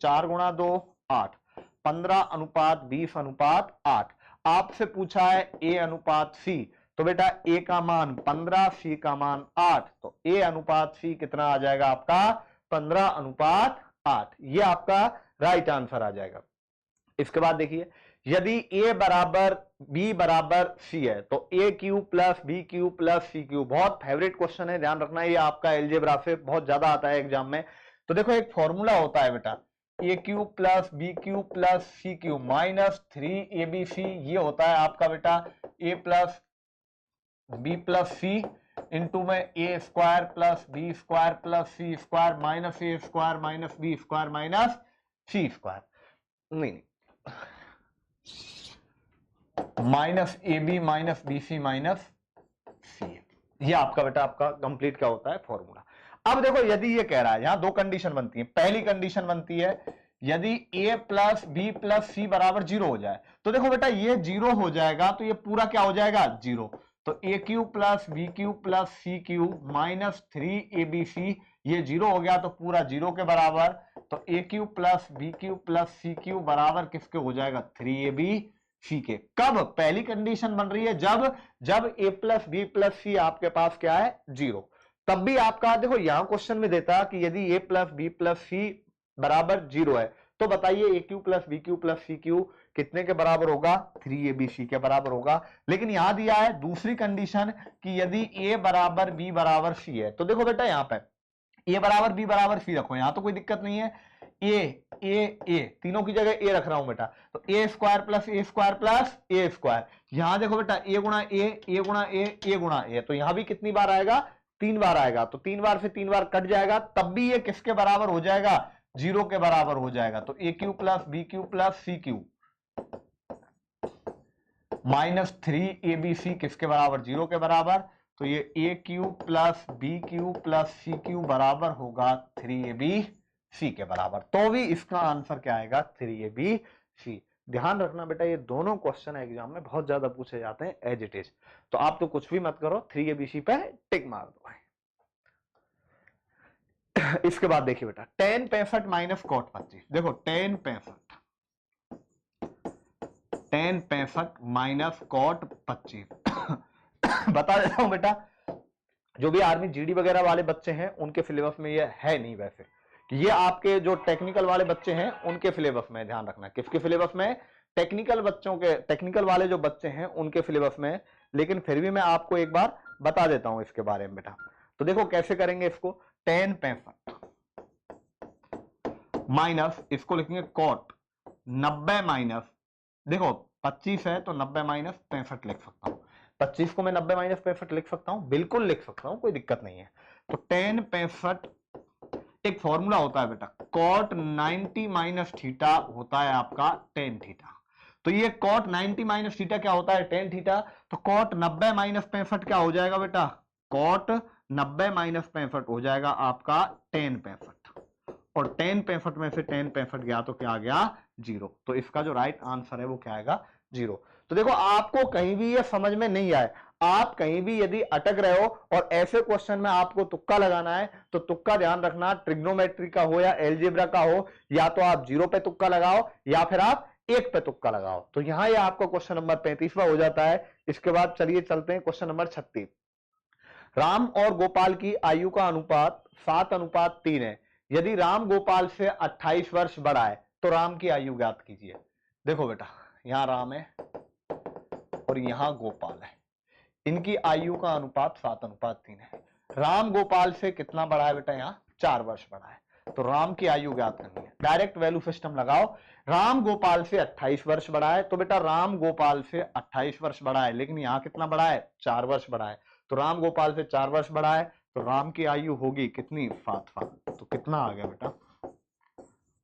4 गुणा 2 8, 15:20:8। आपसे पूछा है ए अनुपात सी, तो बेटा ए का मान 15, सी का मान 8। तो ए अनुपात सी कितना आ जाएगा आपका? 15:8। ये आपका राइट आंसर आ जाएगा। इसके बाद देखिए, यदि ए बराबर बी बराबर सी है तो a cube plus b cube plus c cube. बहुत फेवरेट क्वेश्चन है, ध्यान रखना, ये आपका एलजेब्रा से बहुत ज्यादा आता है एग्जाम में। तो देखो एक फॉर्मूला होता है बेटा, a cube plus b cube plus c cube minus 3abc। ये होता है आपका बेटा a plus b plus c into में a square plus b square plus c square minus a square minus b square minus c square. नहीं, minus a b minus b c minus c. ये आपका बेटा आपका complete क्या होता है? Formula. अब देखो, यदि ये कह रहा है, यहां दो कंडीशन बनती है। पहली कंडीशन बनती है यदि a plus b plus c बराबर 0 हो जाए। तो देखो बेटा ये 0 हो जाएगा तो ये पूरा क्या हो जाएगा? 0। तो a cube plus b cube plus c cube minus 3abc, ये 0 हो गया तो पूरा 0 के बराबर। तो a cube plus b cube plus c cube बराबर किसके हो जाएगा? 3abc के। कब? पहली कंडीशन बन रही है जब a प्लस बी प्लस सी आपके पास क्या है? 0। तब भी आपका देखो यहां क्वेश्चन में देता कि यदि a plus b plus c बराबर 0 है, तो बताइए a cube plus b cube plus c cube कितने के बराबर होगा? 3abc के बराबर होगा। लेकिन यहां दिया है दूसरी कंडीशन कि यदि a बराबर b बराबर c है। तो देखो बेटा यहां पे a बराबर b बराबर c रखो, यहां तो कोई दिक्कत नहीं है। ए तीनों की जगह ए रख रहा हूं बेटा। तो ए स्क्वायर प्लस ए स्क्वायर प्लस ए स्क्वायर। यहां देखो बेटा ए गुणा ए गुणा ए गुणा ए, तो यहां भी कितनी बार आएगा? 3 बार आएगा। तो 3 बार से 3 बार कट जाएगा, तब भी ये किसके बराबर हो जाएगा? 0 के बराबर हो जाएगा। तो a cube plus b cube plus c cube minus 3abc किसके बराबर? 0 के बराबर। तो ये a cube plus b cube plus c cube बराबर होगा 3abc के बराबर। तो भी इसका आंसर क्या आएगा? 3abc। ध्यान रखना बेटा, ये दोनों क्वेश्चन एग्जाम में बहुत ज्यादा पूछे जाते हैं एज इट इज। तो आप तो कुछ भी मत करो, 3abc पे टिक मार दो। इसके बाद देखिए बेटा, tan 65 माइनस cot 25। देखो tan 65 माइनस cot 25 बता देता हूं बेटा, जो भी आर्मी जीडी वगैरह वाले बच्चे हैं उनके सिलेबस में ये है नहीं। वैसे ये आपके जो टेक्निकल वाले बच्चे हैं उनके सिलेबस में, ध्यान रखना। किसके सिलेबस में? टेक्निकल बच्चों के, टेक्निकल वाले जो बच्चे हैं उनके सिलेबस में। लेकिन फिर भी मैं आपको एक बार बता देता हूं इसके बारे में बेटा। तो देखो कैसे करेंगे इसको। tan 65 माइनस, इसको लिखेंगे cot 90 माइनस, देखो 25 है तो 90 माइनस 65 लिख सकता हूं। 25 को मैं 90 माइनस 65 लिख सकता हूं, बिल्कुल लिख सकता हूं, कोई दिक्कत नहीं है। तो tan 65 एक फॉर्मूला होता है बेटा, cot 90 माइनस थीटा होता है आपका tan थीटा। तो ये cot 90 माइनस थीटा क्या होता है? tan theta. तो cot 90 माइनस 65 क्या हो जाएगा बेटा? cot 90 माइनस 65 हो जाएगा आपका tan 65। और tan 65 में से tan 65 गया तो क्या आ गया? 0। तो इसका जो राइट आंसर है वो क्या आएगा? 0। तो देखो आपको कहीं भी ये समझ में नहीं आए, आप कहीं भी यदि अटक रहे हो और ऐसे क्वेश्चन में आपको तुक्का लगाना है तो तुक्का ध्यान रखना, ट्रिग्नोमेट्री का हो या एलजेब्रा का हो, या तो आप 0 पे तुक्का लगाओ या फिर आप 1 पे तुक्का लगाओ। तो यहां ये आपका क्वेश्चन नंबर 35वां हो जाता है। इसके बाद चलिए चलते हैं क्वेश्चन नंबर 36। राम और गोपाल की आयु का अनुपात 7:3 है। यदि राम गोपाल से 28 वर्ष बड़ा है तो राम की आयु ज्ञात कीजिए। देखो बेटा, यहां राम है और यहां गोपाल है, इनकी आयु का अनुपात 7:3 है। राम गोपाल से कितना बड़ा है बेटा? यहां 4 वर्ष बड़ा है। तो राम की आयु ज्ञात करनी है, डायरेक्ट वैल्यू सिस्टम लगाओ। राम गोपाल से 28 वर्ष बड़ा है, तो बेटा राम गोपाल से 28 वर्ष बड़ा है, लेकिन यहां कितना बड़ा है? 4 वर्ष बड़ा है। तो राम गोपाल से 4 वर्ष बड़ा है, तो राम की आयु होगी कितनी? 7। तो कितना आ गया बेटा?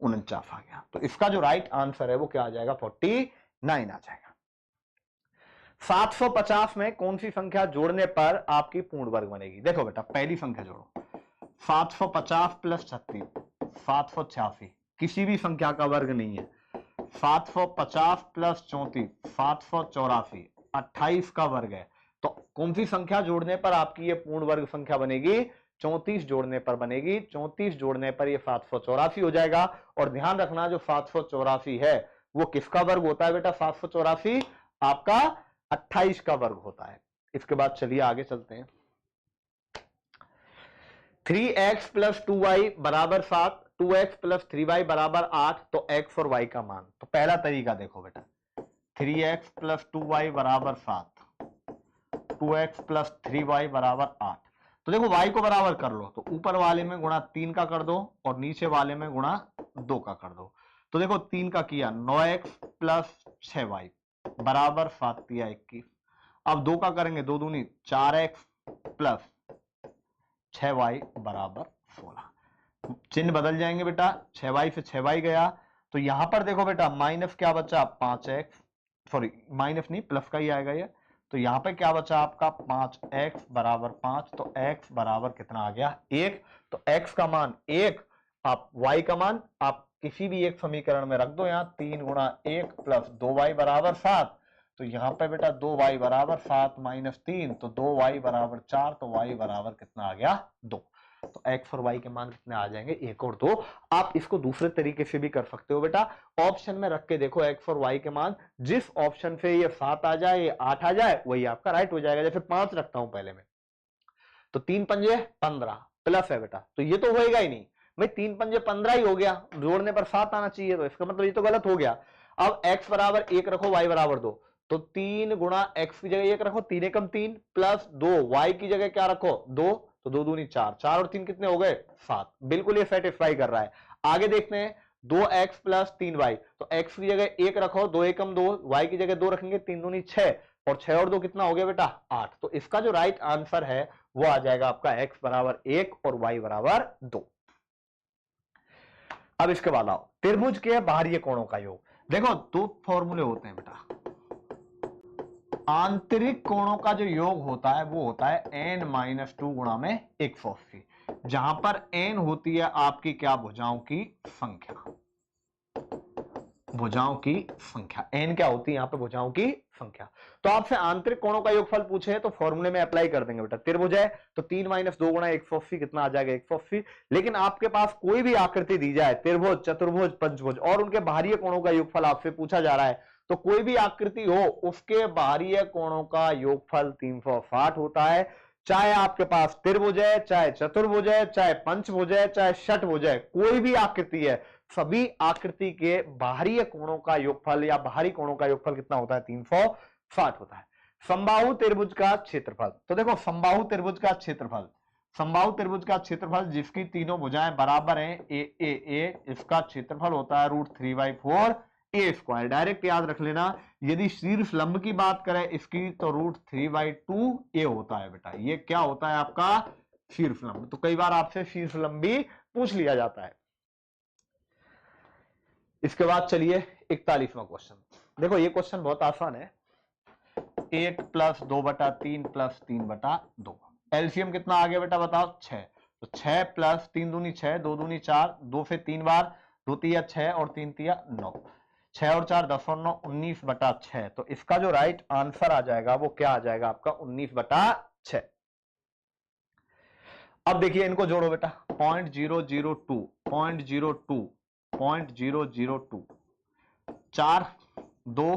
49 आ गया। तो इसका जो राइट आंसर है वो क्या आ जाएगा? 49 आ जाएगा। 750 में कौन सी संख्या जोड़ने पर आपकी पूर्ण वर्ग बनेगी? देखो बेटा, पहली संख्या जोड़ो, 750 प्लस 36 786, किसी भी संख्या का वर्ग नहीं है। 750 प्लस 34 784, 28 का वर्ग है। तो कौन सी संख्या जोड़ने पर आपकी ये पूर्ण वर्ग संख्या बनेगी? 34 जोड़ने पर बनेगी। 34 जोड़ने पर ये 784 हो जाएगा। और ध्यान रखना, जो 784 है वो किसका वर्ग होता है बेटा? 784 आपका 28 का वर्ग होता है। इसके बाद चलिए आगे चलते हैं। 3x प्लस 2y बराबर 7, 2x प्लस 3y बराबर 8, तो x और y का मान। तो पहला तरीका देखो बेटा, 3x प्लस 2y बराबर 7, 2x प्लस 3y बराबर 8। तो देखो y को बराबर कर लो, तो ऊपर वाले में गुणा 3 का कर दो और नीचे वाले में गुणा 2 का कर दो। तो देखो 3 का किया 9x प्लस 6y बराबर 7 दिया 21। अब 2 का करेंगे, 2 दूनी 4x प्लस 6y बराबर 16। चिन्ह बदल जाएंगे बेटा, 6y से 6y गया, तो यहां पर देखो बेटा माइनस क्या बचा? 5x, सॉरी माइनस नहीं प्लस का ही आएगा ये। तो यहां पे क्या बचा आपका? 5x बराबर 5। तो x बराबर कितना आ गया? 1। तो x का मान 1, आप y का मान आप किसी भी एक समीकरण में रख दो। यहां 3 गुणा 1 प्लस 2y बराबर 7। तो यहां पे बेटा 2y बराबर 7 माइनस 3, तो 2y बराबर 4। तो y बराबर कितना आ गया? 2। तो x और y के मान कितने आ जाएंगे? 1 और 2। आप इसको दूसरे तरीके से भी कर सकते हो बेटा, ऑप्शन में रख के देखो x और y के मान, जिस ऑप्शन से ये 7 आ जाए, ये 8 आ जाए, वही आपका राइट हो जाएगा। जैसे 5 रखता हूं पहले में, तो 3 पंजे 15 प्लस है बेटा, तो ये तो होएगा ही नहीं भाई, 3 पंजे 15 ही हो गया, जोड़ने पर 7 आना चाहिए, तो इसका मतलब ये तो गलत हो गया। अब x बराबर 1 रखो, y बराबर 2, तो 3 गुणा x की जगह 1 रखो, 3 एकम 3 प्लस 2, y की जगह क्या रखो? 2, तो 2 दूनी 4, 4 और 3 कितने हो गए? 7। बिल्कुल ये सेटिस्फाई कर रहा है। आगे देखते हैं, 2x प्लस 3y, तो x की जगह 1 रखो, 2 एकम 2, y की जगह 2 रखेंगे, 3 दूनी 6, और 6 और 2 कितना हो गया बेटा? 8। तो इसका जो राइट आंसर है वो आ जाएगा आपका x बराबर 1 और y बराबर 2। अब इसके बाद आओ, त्रिभुज के बाहरी कोणों का योग। देखो 2 फॉर्मूले होते हैं बेटा, आंतरिक कोणों का जो योग होता है वो होता है n-2 गुणा में 180, जहां पर n होती है आपकी क्या? भुजाओं की संख्या। भुजाओं की संख्या, n क्या होती है यहां पे? भुजाओं की संख्या। तो आपसे आंतरिक कोणों का योगफल पूछे तो फॉर्मूले में अप्लाई कर देंगे बेटा। त्रिभुज है तो 3 - 2 गुणा 180 कितना आ जाएगा? 180। लेकिन आपके पास कोई भी आकृति दी जाए, त्रिभुज, चतुर्भुज, पंचभुज, और उनके बाहरी कोणों का योगफल आपसे पूछा जा रहा है, तो कोई भी आकृति हो उसके बाहरी कोणों का योगफल 360 होता है। चाहे आपके पास त्रिभुज है, चाहे चतुर्भुज है, चाहे पंचभुज है, चाहे षटभुज है, कोई भी आकृति है, सभी आकृति के बाहरी कोणों का योगफल या बाहरी कोणों का योगफल कितना होता है? 360 होता है। समबाहु त्रिभुज का क्षेत्रफल, तो देखो समबाहु त्रिभुज का क्षेत्रफल, समबाहु त्रिभुज का क्षेत्रफल जिसकी तीनों भुजाएं बराबर हैं, ए, इसका क्षेत्रफल होता है √3/4 ए स्क्वायर। डायरेक्ट याद रख लेना, यदि शीर्ष लंब की बात करें इसकी, तो √3/2 ए होता है बेटा। ये क्या होता है आपका? शीर्ष लंब। तो कई बार आपसे शीर्ष लंब भी पूछ लिया जाता है। इसके बाद चलिए 41वां क्वेश्चन। देखो ये क्वेश्चन बहुत आसान है, 1 + 2/3 + 3/2। एलसीएम कितना आ गया बेटा? बताओ 6। तो 6 + 3 दूनी 6, 2 दूनी 4, 2 से 3 बार, 2 तिया 6 और 3 तिया 9। 6 और 4 10 और 9 19/6। तो इसका जो राइट आंसर आ जाएगा वो क्या आ जाएगा आपका 19/6। अब देखिए इनको जोड़ो बेटा, 0.002 0.02 0.002 4 2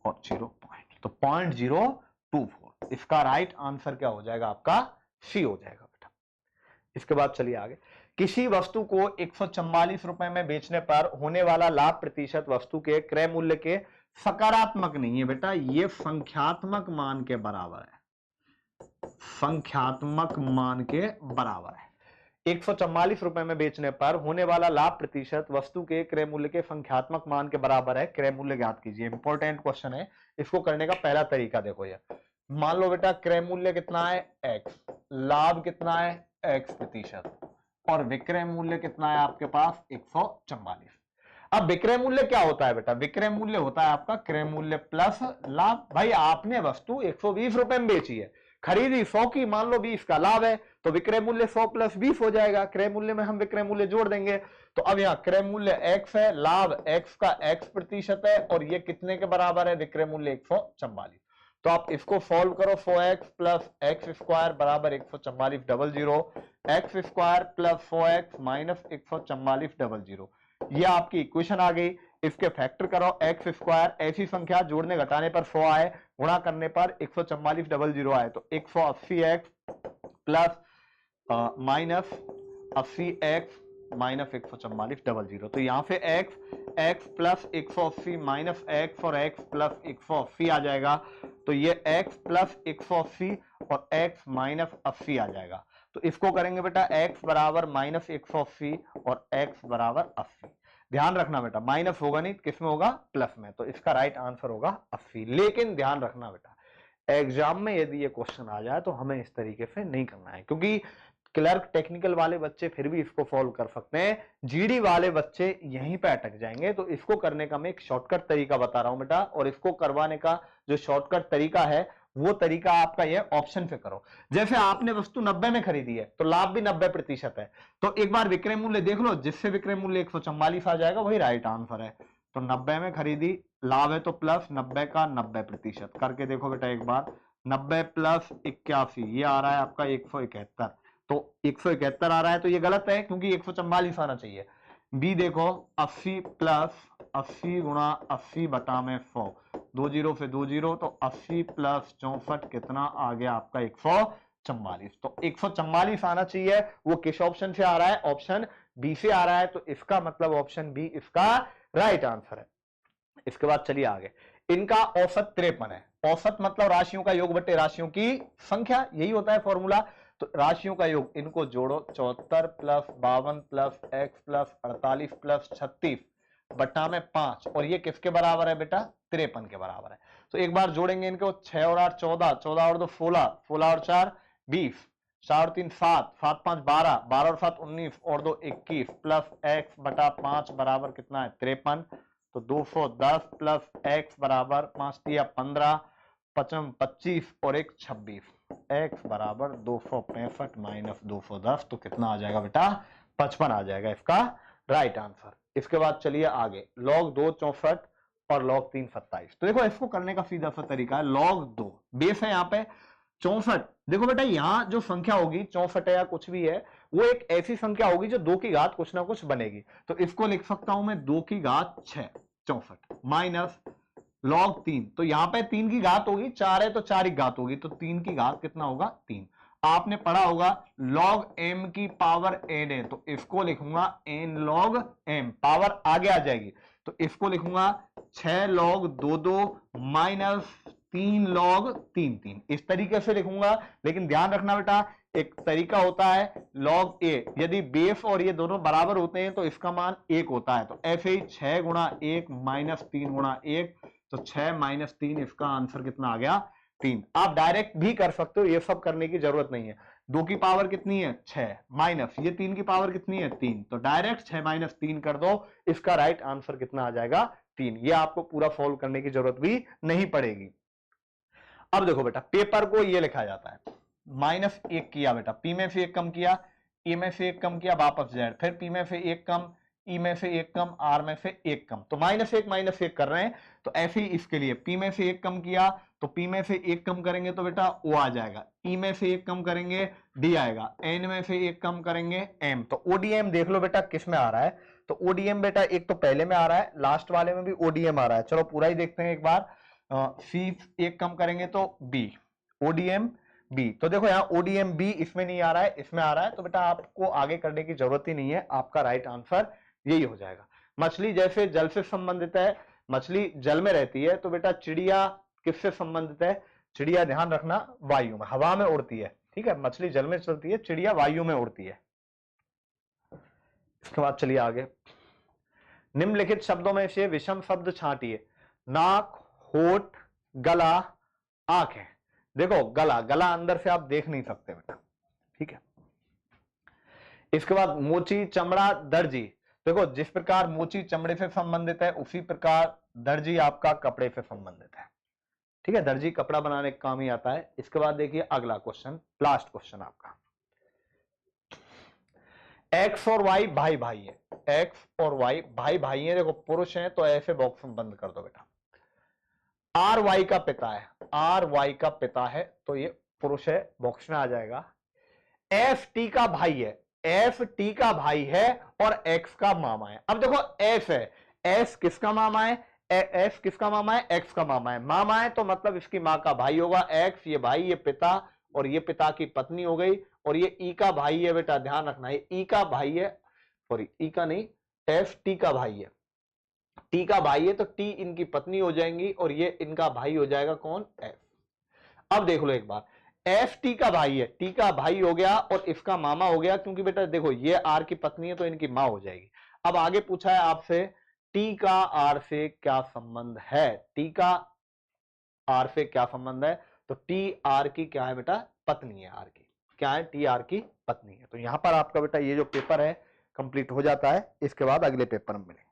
और 0 पॉइंट, तो 0.024। इसका राइट आंसर क्या हो जाएगा आपका सी हो जाएगा बेटा। इसके बाद चलिए आगे, किसी वस्तु को 144 रुपए में बेचने पर होने वाला लाभ प्रतिशत वस्तु के क्रय मूल्य के सकारात्मक नहीं है बेटा, ये संख्यात्मक मान के बराबर है, संख्यात्मक मान के बराबर है। 144 रुपए में बेचने पर होने वाला लाभ प्रतिशत वस्तु के क्रय मूल्य के संख्यात्मक मान के बराबर है। क्रय मूल्य ज्ञात कीजिए, इंपॉर्टेंट क्वेश्चन है। इसको करने का पहला तरीका देखो, ये मान लो बेटा क्रय मूल्य कितना है x, लाभ कितना है x प्रतिशत, और विक्रय मूल्य कितना है आपके पास 144। अब विक्रय मूल्य क्या होता है बेटा, विक्रय मूल्य होता है आपका क्रय मूल्य प्लस लाभ। भाई आपने वस्तु 120 रुपए में बेची है, खरीदी 100 की, मान लो 20 का लाभ है, तो विक्रय मूल्य 100 + 20 हो जाएगा। क्रय मूल्य में हम विक्रय मूल्य जोड़ देंगे, तो अब यहाँ क्रय मूल्य x है, लाभ x का x प्रतिशत है, और ये कितने के बराबर है, विक्रय मूल्य 144। तो आप इसको सॉल्व करो, 4x + x² बराबर 144 00, x² + 4x - 144 00, ये आपकी इक्वेशन आ गई। इसके फैक्टर करो, x², ऐसी संख्या जोड़ने घटाने पर 100 आए, गुणा करने पर 144 00 आए, तो 180x plus minus 80x minus 144 00। तो यहां से x प्लस 180 माइनस x और x प्लस 180 आ जाएगा, तो ये x प्लस 180 और x माइनस 80 आ जाएगा। तो इसको करेंगे बेटा x बराबर माइनस 180 और x बराबर 80। ध्यान रखना बेटा माइनस होगा नहीं, किसमें होगा, प्लस में, तो इसका राइट आंसर होगा 80। लेकिन ध्यान रखना बेटा एग्जाम में यदि ये क्वेश्चन आ जाए तो हमें इस तरीके से नहीं करना है, क्योंकि क्लर्क टेक्निकल वाले बच्चे फिर भी इसको सॉल्व कर सकते हैं, जीडी वाले बच्चे यहीं पे अटक जाएंगे। तो इसको करने का मैं एक शॉर्टकट तरीका बता रहा हूं बेटा, और इसको करवाने का जो शॉर्टकट तरीका है वो तरीका आपका ये ऑप्शन पे करो। जैसे आपने वस्तु 90 में खरीदी है तो लाभ भी 90% है, तो एक बार विक्रय मूल्य देख लो, जिससे विक्रय मूल्य 144 आ जाएगा वही राइट आंसर है। तो 90 में खरीदी, लाभ है तो प्लस 90 का 90% करके देखो बेटा एक बार, 90 + 81 ये आ रहा है आपका 171, तो 171 आ रहा है, तो ये गलत है क्योंकि 144 आना चाहिए। बी देखो 80 + 80 गुणा 80 बटा में 100, 2 0 से 2 0, तो 80 + 64 कितना आ गया आपका 144। तो 144 आना चाहिए, वो किस ऑप्शन से आ रहा है, ऑप्शन बी से आ रहा है, तो इसका मतलब ऑप्शन बी इसका राइट आंसर है। इसके बाद चलिए आगे, इनका औसत 53 है। औसत मतलब राशियों का योग बटे राशियों की संख्या, यही होता है फॉर्मूला। तो राशियों का योग, इनको जोड़ो, 74 + 52 + x + 48 + 36 बटा में 5, और ये किसके बराबर है बेटा, 53 के बराबर है। तो एक बार जोड़ेंगे इनको, 6 और 8 14, 14 और 2 16, 16 और 4 20, 4 और 3 7, 7 5 12, 12 और 7 19 और 2 21 प्लस x बटा 5 बराबर कितना है 53। तो 210 प्लस x बराबर 5 दिया 15, 5 25 और 1 26, x बराबर 265 माइनस 210, तो कितना आ जाएगा बेटा 55 आ जाएगा इसका राइट आंसर। इसके बाद चलिए आगे, log 2 64 और log 3 27। तो देखो इसको करने का सीधा सा तरीका है, log 2 बेस है यहाँ पे 64। देखो बेटा यहां जो संख्या होगी 64 या कुछ भी है, वो एक ऐसी संख्या होगी जो 2 की घात कुछ ना कुछ बनेगी। तो इसको लिख सकता हूं मैं 2 की घात 6 64 माइनस log 3, तो यहां पे 3 की घात होगी, 4 है तो 4 की घात होगी, तो 3 की घात कितना होगा 3। आपने पढ़ा होगा log m की पावर n है, तो इसको लिखूंगा n log m, पावर आगे आ जाएगी, तो इसको लिखूंगा 6 log 2 2 माइनस 3 log 3 3, इस तरीके से लिखूंगा। लेकिन ध्यान रखना बेटा एक तरीका होता है log a, यदि बेस और ये दोनों बराबर होते हैं तो इसका मान 1 होता है, तो ऐसे ही 6 गुणा 1 माइनस 3 गुणा 1, तो 6 माइनस 3, इसका आंसर कितना आ गया 3। आप डायरेक्ट भी कर सकते हो, ये सब करने की जरूरत नहीं है। 2 की पावर कितनी है 6 माइनस ये 3 की पावर कितनी है 3, तो डायरेक्ट 6 माइनस 3 कर दो, इसका राइट आंसर कितना आ जाएगा 3। ये आपको पूरा सॉल्व करने की जरूरत भी नहीं पड़ेगी। अब देखो बेटा पेपर को ये लिखा जाता है, -1 किया बेटा, p में से 1 कम किया, a में से 1 कम किया, वापस z, फिर p में से 1 कम, ई में से एक कम, आर में से एक कम, तो माइनस एक कर रहे हैं। तो ऐसे ही इसके लिए पी में से एक कम किया तो पी में से एक कम करेंगे तो बेटा ओ आ जाएगा, ई में से एक कम करेंगे डी आएगा, एन में से एक कम करेंगे एम। तो ओडीएम देख लो बेटा किस में आ रहा है, तो ओडीएम बेटा एक तो पहले में आ रहा है, लास्ट वाले में भी ओडीएम आ रहा है। चलो पूरा ही देखते हैं एक बार। सी एक कम करेंगे तो बी, ओडीएम बी। तो देखो यहाँ ओडीएम बी इसमें नहीं आ रहा है, इसमें आ रहा है, तो बेटा आपको आगे करने की जरूरत ही नहीं है, आपका राइट आंसर यही हो जाएगा। मछली जैसे जल से संबंधित है, मछली जल में रहती है, तो बेटा चिड़िया किससे संबंधित है, चिड़िया ध्यान रखना वायु में, हवा में उड़ती है, ठीक है, मछली जल में चलती है, चिड़िया वायु में उड़ती है। इसके बाद चलिए आगे, निम्नलिखित शब्दों में से विषम शब्द छांटिए। नाक, होठ, गला, आंखें। देखो गला, गला अंदर से आप देख नहीं सकते बेटा, ठीक है। इसके बाद मोची, चमड़ा, दर्जी। देखो जिस प्रकार मोची चमड़े से संबंधित है उसी प्रकार दर्जी आपका कपड़े से संबंधित है, ठीक है, दर्जी कपड़ा बनाने का काम ही आता है। इसके बाद देखिए अगला क्वेश्चन, लास्ट क्वेश्चन आपका, एक्स और वाई भाई भाई है, एक्स और वाई भाई भाई है, देखो पुरुष है तो ऐसे बॉक्स में बंद कर दो बेटा। आर वाई का पिता है, आर वाई का पिता है तो ये पुरुष है, बॉक्स में आ जाएगा। एफ टी का भाई है, एफ टी का भाई है और एक्स का मामा है। अब देखो एफ है, एस किसका मामा है, एफ किसका मामा है, एक्स का मामा है, मामा है तो मतलब इसकी मां का भाई होगा, एक्स ये भाई ये पिता और ये पिता की पत्नी हो गई, और ये ई का भाई है बेटा, ध्यान रखना ये ई का भाई है, सॉरी ई का नहीं, एफ टी का भाई है, टी का भाई है तो टी इनकी पत्नी हो जाएंगी और ये इनका भाई हो जाएगा कौन, एफ। अब देख लो एक बार, एफ टी का भाई है, टी का भाई हो गया और इसका मामा हो गया, क्योंकि बेटा देखो ये आर की पत्नी है तो इनकी मां हो जाएगी। अब आगे पूछा है आपसे टी का आर से क्या संबंध है, टी का आर से क्या संबंध है, तो टी आर की क्या है बेटा, पत्नी है, आर की क्या है, टी आर की पत्नी है। तो यहां पर आपका बेटा ये जो पेपर है कंप्लीट हो जाता है, इसके बाद अगले पेपर में मिलेंगे।